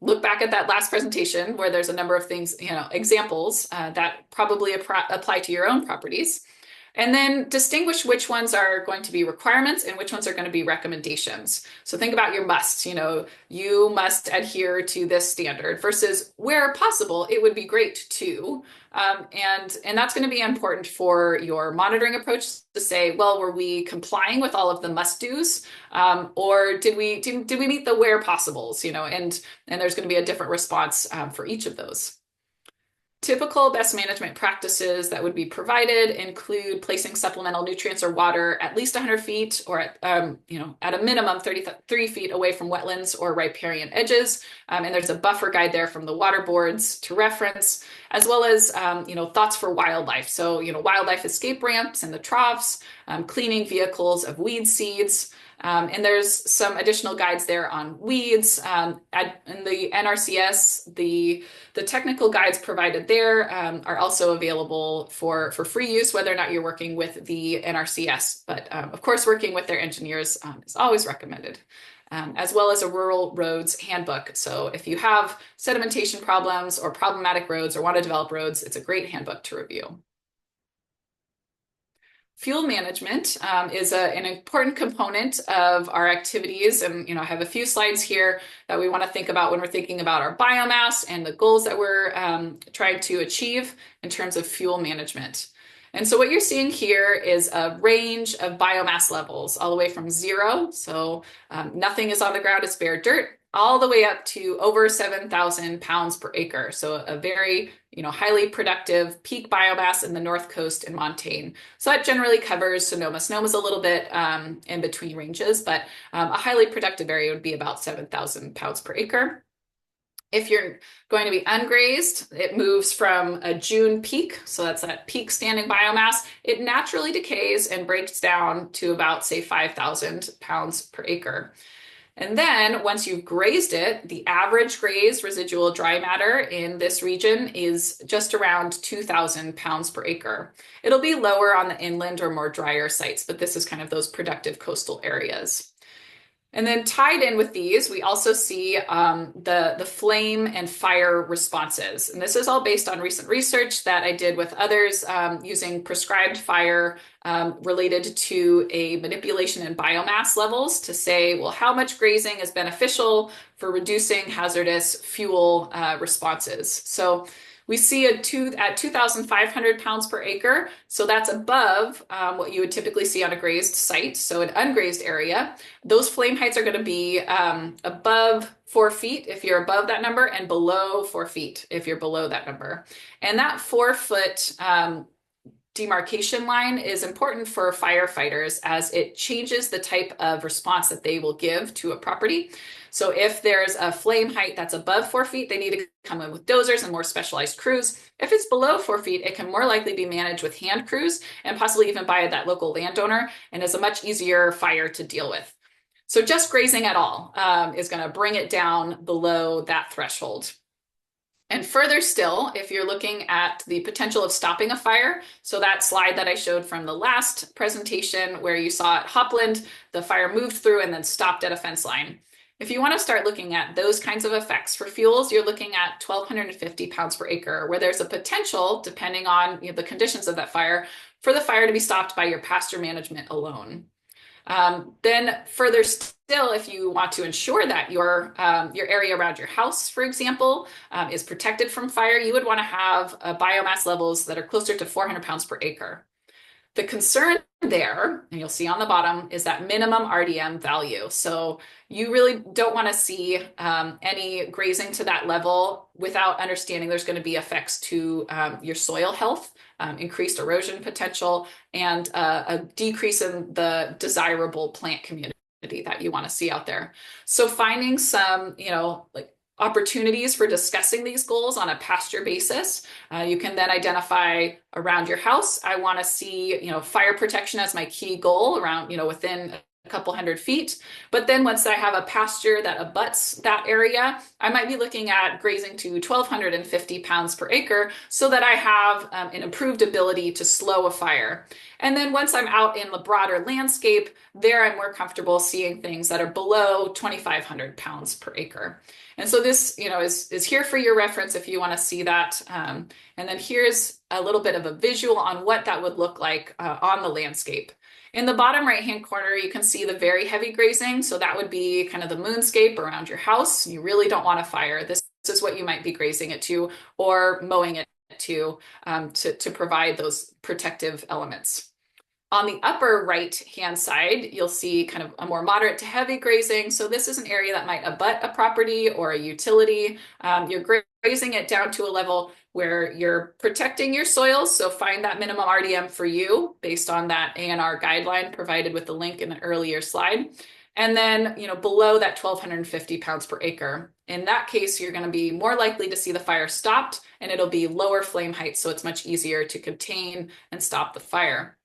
Speaker 1: Look back at that last presentation where there's a number of things, examples that probably apply to your own properties. And then distinguish which ones are going to be requirements and which ones are going to be recommendations. So think about your musts, you must adhere to this standard versus where possible, it would be great to. And that's going to be important for your monitoring approach to say, well, were we complying with all of the must-dos, or did we meet the where possibles, and there's going to be a different response for each of those. Typical best management practices that would be provided include placing supplemental nutrients or water at least 100 feet or at a minimum 33 feet away from wetlands or riparian edges. And there's a buffer guide there from the water boards to reference, as well as thoughts for wildlife. So wildlife escape ramps and the troughs, cleaning vehicles of weed seeds. And there's some additional guides there on weeds. In the NRCS, the technical guides provided there are also available for free use, whether or not you're working with the NRCS. But of course, working with their engineers is always recommended, as well as a rural roads handbook. So if you have sedimentation problems or problematic roads or want to develop roads, it's a great handbook to review. Fuel management is an important component of our activities. And, I have a few slides here that we want to think about when we're thinking about our biomass and the goals that we're trying to achieve in terms of fuel management. And so what you're seeing here is a range of biomass levels all the way from 0. So nothing is on the ground, it's bare dirt, all the way up to over 7,000 pounds per acre. So a very, highly productive peak biomass in the North Coast and Montane. So that generally covers Sonoma. Sonoma's a little bit in between ranges, but a highly productive area would be about 7,000 pounds per acre. If you're going to be ungrazed, it moves from a June peak, so that's that peak standing biomass. It naturally decays and breaks down to about, say, 5,000 pounds per acre. And then once you've grazed it, the average grazed residual dry matter in this region is just around 2,000 pounds per acre. It'll be lower on the inland or more drier sites, but this is kind of those productive coastal areas. And then tied in with these, we also see the flame and fire responses. And this is all based on recent research that I did with others using prescribed fire related to a manipulation in biomass levels to say, well, how much grazing is beneficial for reducing hazardous fuel responses. So we see at 2,500 pounds per acre. So that's above what you would typically see on a grazed site. So an ungrazed area, those flame heights are going to be above 4 feet if you're above that number and below 4 feet if you're below that number. And that 4-foot demarcation line is important for firefighters as it changes the type of response that they will give to a property. So if there's a flame height that's above 4 feet, they need to come in with dozers and more specialized crews. If it's below 4 feet, it can more likely be managed with hand crews and possibly even by that local landowner, and is a much easier fire to deal with. So just grazing at all is going to bring it down below that threshold. And further still, if you're looking at the potential of stopping a fire, so that slide that I showed from the last presentation where you saw at Hopland, the fire moved through and then stopped at a fence line. If you want to start looking at those kinds of effects for fuels, you're looking at 1,250 pounds per acre, where there's a potential, depending on the conditions of that fire, for the fire to be stopped by your pasture management alone. Then further still, if you want to ensure that your area around your house, for example, is protected from fire, you would want to have biomass levels that are closer to 400 pounds per acre. The concern there, and you'll see on the bottom, is that minimum RDM value. So you really don't want to see any grazing to that level without understanding there's going to be effects to your soil health, increased erosion potential, and a decrease in the desirable plant community that you want to see out there. So finding some, opportunities for discussing these goals on a pasture basis. You can then identify around your house. I want to see, fire protection as my key goal around, within couple hundred feet. But then once I have a pasture that abuts that area, I might be looking at grazing to 1,250 pounds per acre so that I have an improved ability to slow a fire. And then once I'm out in the broader landscape, there I'm more comfortable seeing things that are below 2,500 pounds per acre. And so this, is here for your reference if you want to see that. And then here's a little bit of a visual on what that would look like on the landscape. In the bottom right-hand corner, you can see the very heavy grazing. So that would be kind of the moonscape around your house. You really don't want to fire. This is what you might be grazing it to or mowing it to provide those protective elements. On the upper right-hand side, you'll see kind of a more moderate to heavy grazing. So this is an area that might abut a property or a utility. You're grazing it down to a level where you're protecting your soils. So find that minimum RDM for you based on that ANR guideline provided with the link in the earlier slide. And then, below that 1,250 pounds per acre. In that case, you're going to be more likely to see the fire stopped, and it'll be lower flame height, so it's much easier to contain and stop the fire.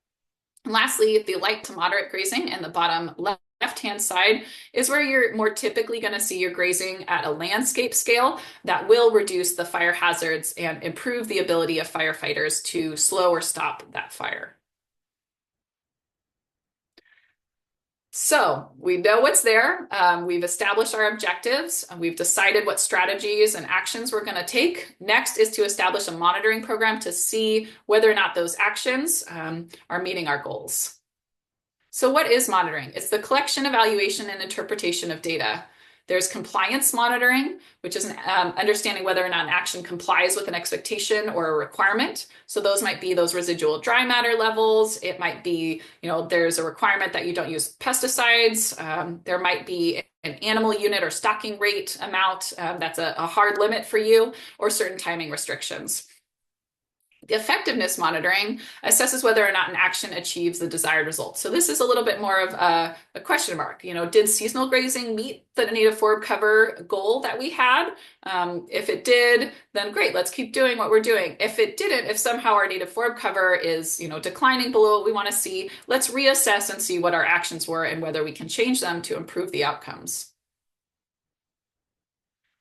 Speaker 1: And lastly, the light to moderate grazing in the bottom left-hand side is where you're more typically going to see your grazing at a landscape scale that will reduce the fire hazards and improve the ability of firefighters to slow or stop that fire. So we know what's there. We've established our objectives. We've decided what strategies and actions we're going to take. Next is to establish a monitoring program to see whether or not those actions are meeting our goals. So what is monitoring? It's the collection, evaluation, and interpretation of data. There's compliance monitoring, which is understanding whether or not an action complies with an expectation or a requirement. So those might be those residual dry matter levels. It might be, there's a requirement that you don't use pesticides. There might be an animal unit or stocking rate amount that's a hard limit for you, or certain timing restrictions. The effectiveness monitoring assesses whether or not an action achieves the desired result. So this is a little bit more of a question mark. Did seasonal grazing meet the native forb cover goal that we had? If it did, then great, let's keep doing what we're doing. If it didn't, if somehow our native forb cover is declining below what we want to see, let's reassess and see what our actions were and whether we can change them to improve the outcomes.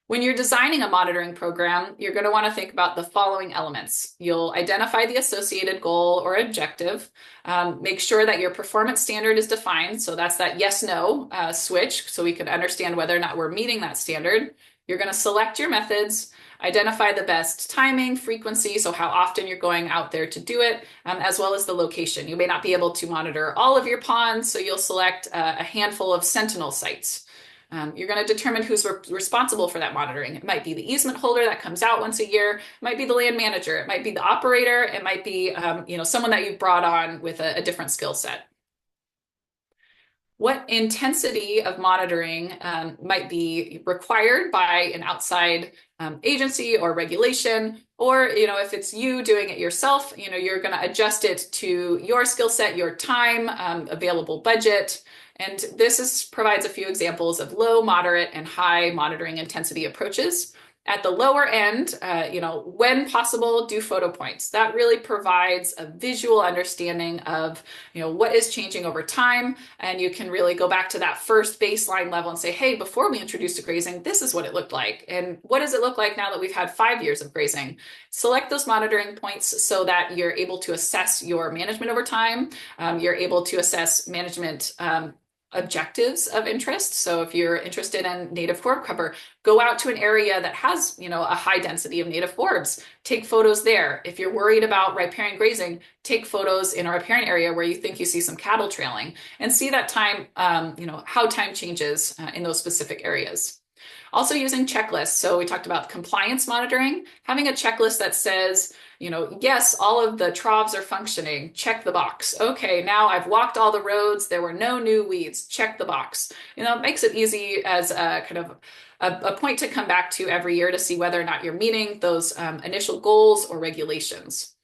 Speaker 1: When you're designing a monitoring program, you're going to want to think about the following elements. You'll identify the associated goal or objective. Make sure that your performance standard is defined. So that's that yes/no switch, so we can understand whether or not we're meeting that standard. You're going to select your methods, identify the best timing, frequency, so how often you're going out there to do it, as well as the location. You may not be able to monitor all of your ponds, so you'll select a handful of sentinel sites. You're going to determine who's responsible for that monitoring. It might be the easement holder that comes out once a year. It might be the land manager. It might be the operator. It might be someone that you've brought on with a different skill set. What intensity of monitoring might be required by an outside agency or regulation, or if it's you doing it yourself, you're going to adjust it to your skill set, your time, available budget. And this provides a few examples of low, moderate, and high monitoring intensity approaches. At the lower end, when possible, do photo points. That really provides a visual understanding of, what is changing over time. And you can really go back to that first baseline level and say, hey, before we introduced grazing, this is what it looked like. And what does it look like now that we've had 5 years of grazing? Select those monitoring points so that you're able to assess your management over time. You're able to assess management objectives of interest. So if you're interested in native forb cover, go out to an area that has, a high density of native forbs. Take photos there. If you're worried about riparian grazing, take photos in a riparian area where you think you see some cattle trailing and see that time, how time changes in those specific areas. Also using checklists. So we talked about compliance monitoring, having a checklist that says, yes, all of the troughs are functioning. Check the box. Okay, now I've walked all the roads. There were no new weeds. Check the box. It makes it easy as a kind of a point to come back to every year to see whether or not you're meeting those initial goals or regulations.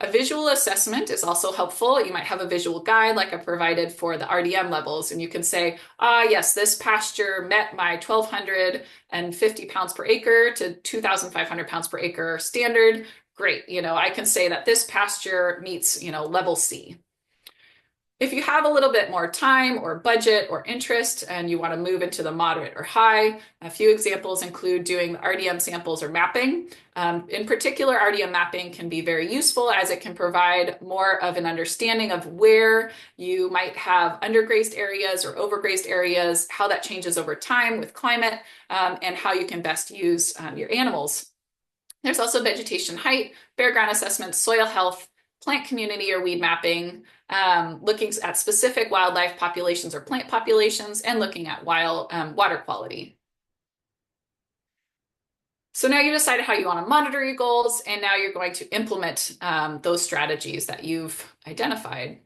Speaker 1: A visual assessment is also helpful. You might have a visual guide like I provided for the RDM levels, and you can say, yes, this pasture met my 1,250 pounds per acre to 2,500 pounds per acre standard. Great. I can say that this pasture meets, level C. If you have a little bit more time or budget or interest and you want to move into the moderate or high, a few examples include doing RDM samples or mapping. In particular, RDM mapping can be very useful as it can provide more of an understanding of where you might have undergrazed areas or overgrazed areas, how that changes over time with climate, and how you can best use your animals. There's also vegetation height, bare ground assessment, soil health, plant community or weed mapping, looking at specific wildlife populations or plant populations, and looking at water quality. So now you've decided how you want to monitor your goals, and now you're going to implement those strategies that you've identified.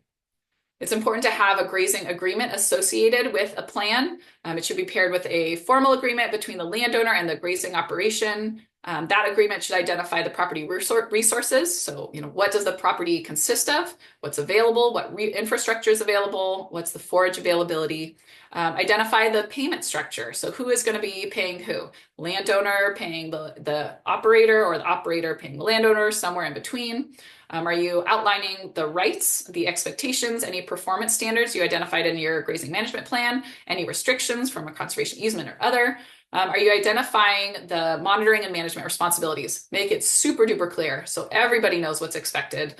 Speaker 1: It's important to have a grazing agreement associated with a plan. It should be paired with a formal agreement between the landowner and the grazing operation. That agreement should identify the property resources. So, what does the property consist of? What's available? What infrastructure is available? What's the forage availability? Identify the payment structure. So who is going to be paying who? Landowner paying the operator, or the operator paying the landowner, somewhere in between. Are you outlining the rights, the expectations, any performance standards you identified in your grazing management plan, any restrictions from a conservation easement or other? Are you identifying the monitoring and management responsibilities? Make it super duper clear so everybody knows what's expected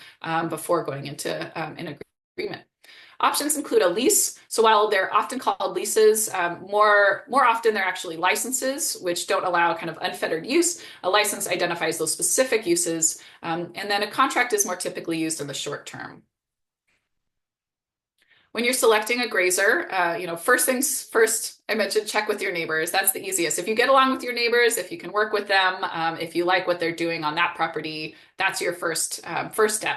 Speaker 1: before going into an agreement. Options include a lease. So while they're often called leases, more often they're actually licenses, which don't allow kind of unfettered use. A license identifies those specific uses, and then a contract is more typically used in the short term. When you're selecting a grazer, first things first, I mentioned check with your neighbors. That's the easiest. If you get along with your neighbors, if you can work with them, if you like what they're doing on that property, that's your first step.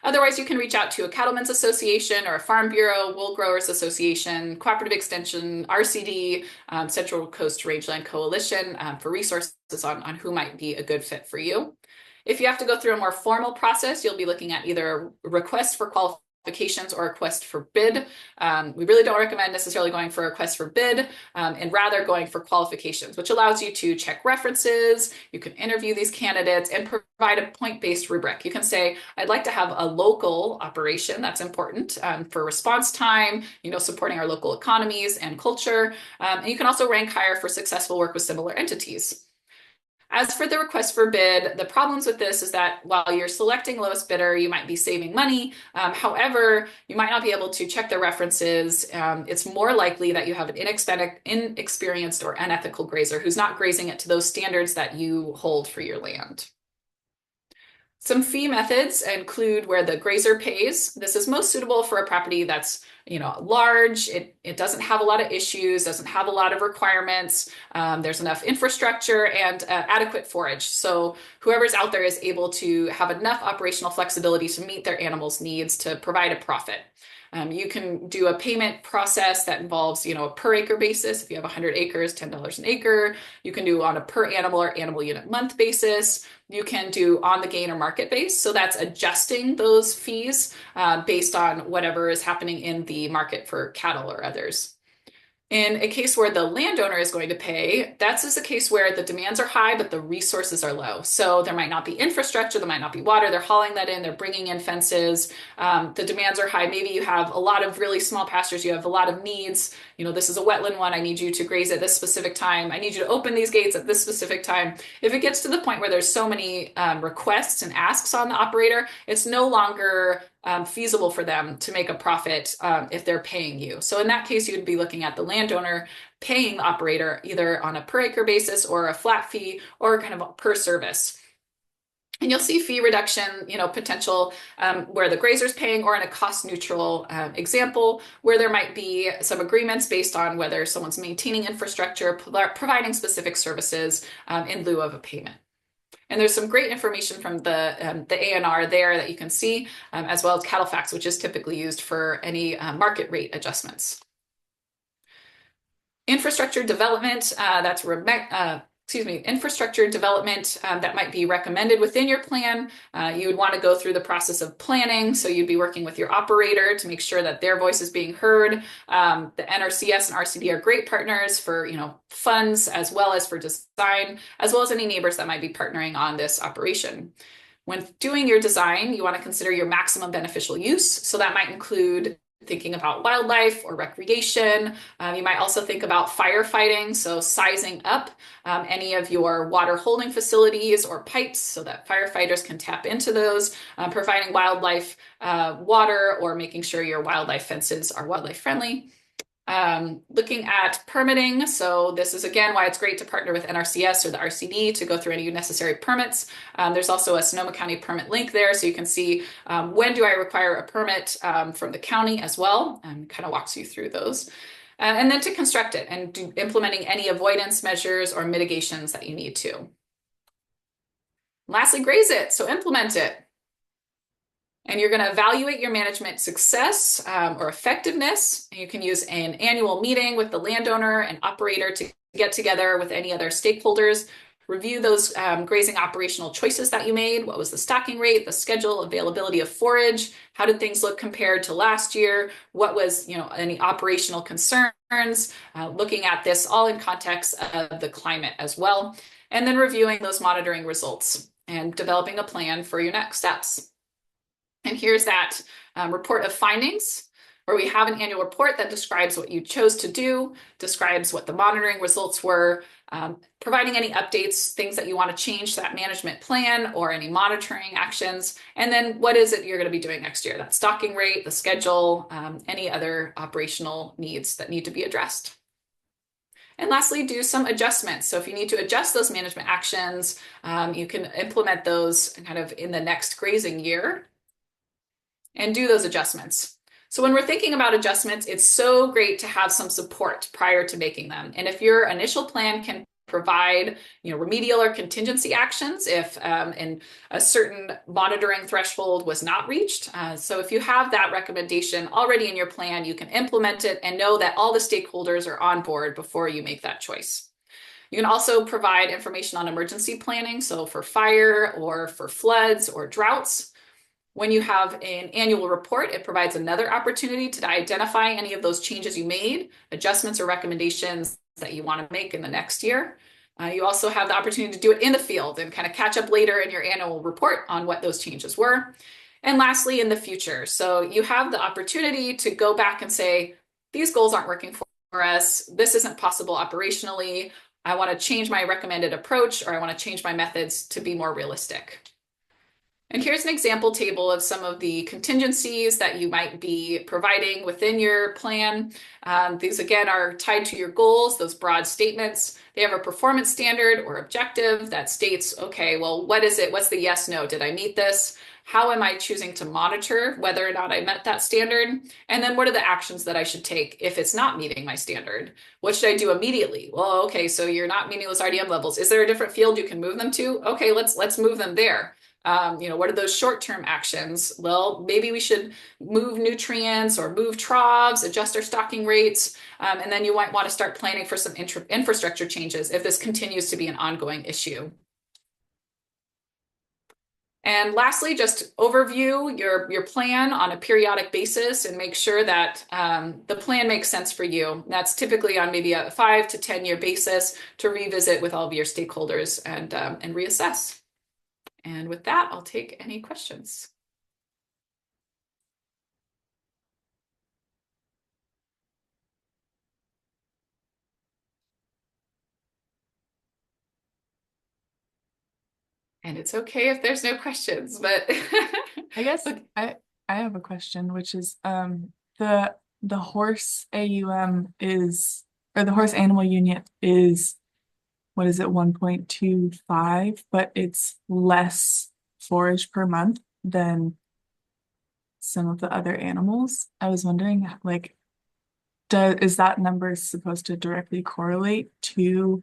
Speaker 1: Otherwise, you can reach out to a cattlemen's association or a farm bureau, wool growers association, cooperative extension, RCD, Central Coast Rangeland Coalition for resources on who might be a good fit for you. If you have to go through a more formal process, you'll be looking at either a request for qualifications or a request for bid. We really don't recommend necessarily going for a request for bid and rather going for qualifications, which allows you to check references. You can interview these candidates and provide a point-based rubric. You can say, I'd like to have a local operation. That's important for response time, supporting our local economies and culture. And you can also rank higher for successful work with similar entities. As for the request for bid, the problems with this is that while you're selecting lowest bidder, you might be saving money. However, you might not be able to check their references. It's more likely that you have an inexperienced or unethical grazer who's not grazing it to those standards that you hold for your land. Some fee methods include where the grazer pays. This is most suitable for a property that's large. It doesn't have a lot of issues, doesn't have a lot of requirements. There's enough infrastructure and adequate forage. So whoever's out there is able to have enough operational flexibility to meet their animals' needs to provide a profit. You can do a payment process that involves, a per acre basis. If you have 100 acres, $10 an acre. You can do on a per animal or animal unit month basis. You can do on the gain or market base. So that's adjusting those fees based on whatever is happening in the market for cattle or others. In a case where the landowner is going to pay, that's just a case where the demands are high, but the resources are low. So there might not be infrastructure, there might not be water, they're hauling that in, they're bringing in fences. The demands are high. Maybe you have a lot of really small pastures, you have a lot of needs. This is a wetland one, I need you to graze at this specific time. I need you to open these gates at this specific time. If it gets to the point where there's so many requests and asks on the operator, it's no longer feasible for them to make a profit if they're paying you. So in that case, you'd be looking at the landowner paying the operator either on a per acre basis or a flat fee or kind of per service. And you'll see fee reduction, potential where the grazer's paying, or in a cost neutral example where there might be some agreements based on whether someone's maintaining infrastructure, providing specific services in lieu of a payment. And there's some great information from the ANR there that you can see, as well as cattle facts, which is typically used for any market rate adjustments. Infrastructure development, infrastructure development that might be recommended within your plan. You would want to go through the process of planning. So you'd be working with your operator to make sure that their voice is being heard. The NRCS and RCD are great partners for, funds as well as for design, as well as any neighbors that might be partnering on this operation. When doing your design, you want to consider your maximum beneficial use. So that might include thinking about wildlife or recreation. You might also think about firefighting, so sizing up any of your water holding facilities or pipes so that firefighters can tap into those, providing wildlife water, or making sure your wildlife fences are wildlife friendly. Looking at permitting. So this is again why it's great to partner with NRCS or the RCD to go through any necessary permits. There's also a Sonoma County permit link there, so you can see when do I require a permit from the county as well, and kind of walks you through those. And then to construct it and implementing any avoidance measures or mitigations that you need to. Lastly, graze it, so implement it. And you're going to evaluate your management success or effectiveness. You can use an annual meeting with the landowner and operator to get together with any other stakeholders, review those grazing operational choices that you made. What was the stocking rate, the schedule, availability of forage? How did things look compared to last year? What was, any operational concerns? Looking at this all in context of the climate as well. And then reviewing those monitoring results and developing a plan for your next steps. And here's that report of findings, where we have an annual report that describes what you chose to do, describes what the monitoring results were, providing any updates, things that you want to change to that management plan or any monitoring actions, and then what is it you're going to be doing next year, that stocking rate, the schedule, any other operational needs that need to be addressed. And lastly, do some adjustments. So if you need to adjust those management actions, you can implement those kind of in the next grazing year and do those adjustments. So when we're thinking about adjustments, it's so great to have some support prior to making them. And if your initial plan can provide, remedial or contingency actions if a certain monitoring threshold was not reached. So if you have that recommendation already in your plan, you can implement it and know that all the stakeholders are on board before you make that choice. You can also provide information on emergency planning, so for fire or for floods or droughts. When you have an annual report, it provides another opportunity to identify any of those changes you made, adjustments or recommendations that you want to make in the next year. You also have the opportunity to do it in the field and kind of catch up later in your annual report on what those changes were. And lastly, in the future. So you have the opportunity to go back and say, these goals aren't working for us. This isn't possible operationally. I want to change my recommended approach, or I want to change my methods to be more realistic. And here's an example table of some of the contingencies that you might be providing within your plan. These, again, are tied to your goals, those broad statements. They have a performance standard or objective that states, okay, well, what is it? What's the yes, no? Did I meet this? How am I choosing to monitor whether or not I met that standard? And then what are the actions that I should take if it's not meeting my standard? What should I do immediately? Well, okay, so you're not meeting those RDM levels. Is there a different field you can move them to? Okay, let's move them there. What are those short-term actions? Well, maybe we should move nutrients or move troughs, adjust our stocking rates, and then you might want to start planning for some infrastructure changes if this continues to be an ongoing issue. And lastly, just overview your plan on a periodic basis and make sure that the plan makes sense for you. That's typically on maybe a 5 to 10 year basis to revisit with all of your stakeholders and reassess. And with that, I'll take any questions. And it's okay if there's no questions, but
Speaker 2: I guess I have a question, which is the horse AUM is, or the horse animal unit is, what is it, 1.25, but it's less forage per month than some of the other animals. I was wondering, like, is that number supposed to directly correlate to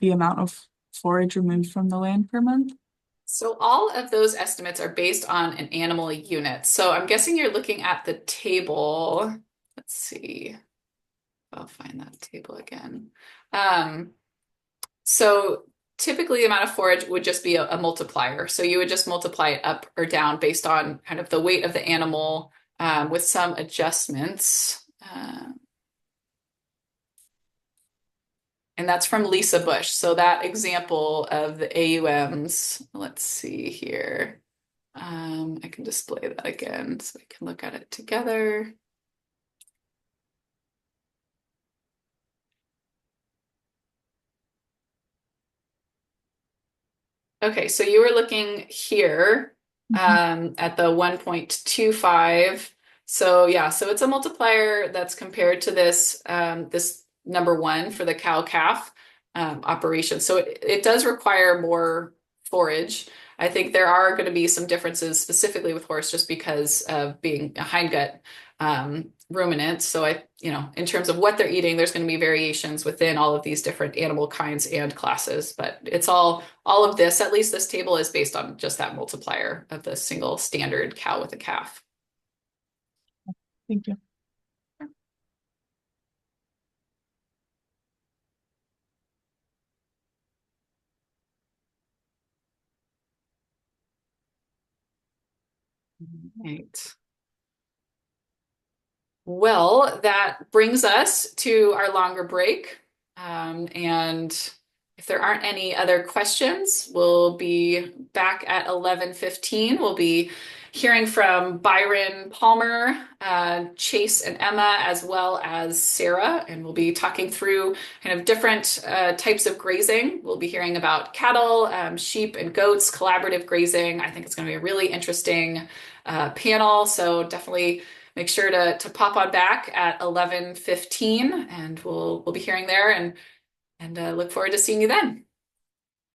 Speaker 2: the amount of forage removed from the land per month?
Speaker 1: So all of those estimates are based on an animal unit. So I'm guessing you're looking at the table. Let's see. I'll find that table again. So typically the amount of forage would just be a multiplier. So you would just multiply it up or down based on kind of the weight of the animal with some adjustments. And that's from Lisa Bush. So that example of the AUMs, let's see here. I can display that again so we can look at it together. Okay, so you were looking here
Speaker 2: Mhm.
Speaker 1: at the 1.25. So yeah, so it's a multiplier that's compared to this number one for the cow-calf operation. So it does require more forage. I think there are going to be some differences specifically with horse just because of being a hindgut ruminant. So in terms of what they're eating, there's going to be variations within all of these different animal kinds and classes, but it's all of this, at least this table is based on just that multiplier of the single standard cow with a calf.
Speaker 2: Thank you.
Speaker 1: Right. Well, that brings us to our longer break. And if there aren't any other questions, we'll be back at 11:15. We'll be hearing from Byron Palmer, Chase and Emma, as well as Sarah, and we'll be talking through kind of different types of grazing. We'll be hearing about cattle, sheep, and goats, collaborative grazing. I think it's going to be a really interesting panel, so definitely make sure to pop on back at 11:15 and we'll be hearing there and look forward to seeing you then.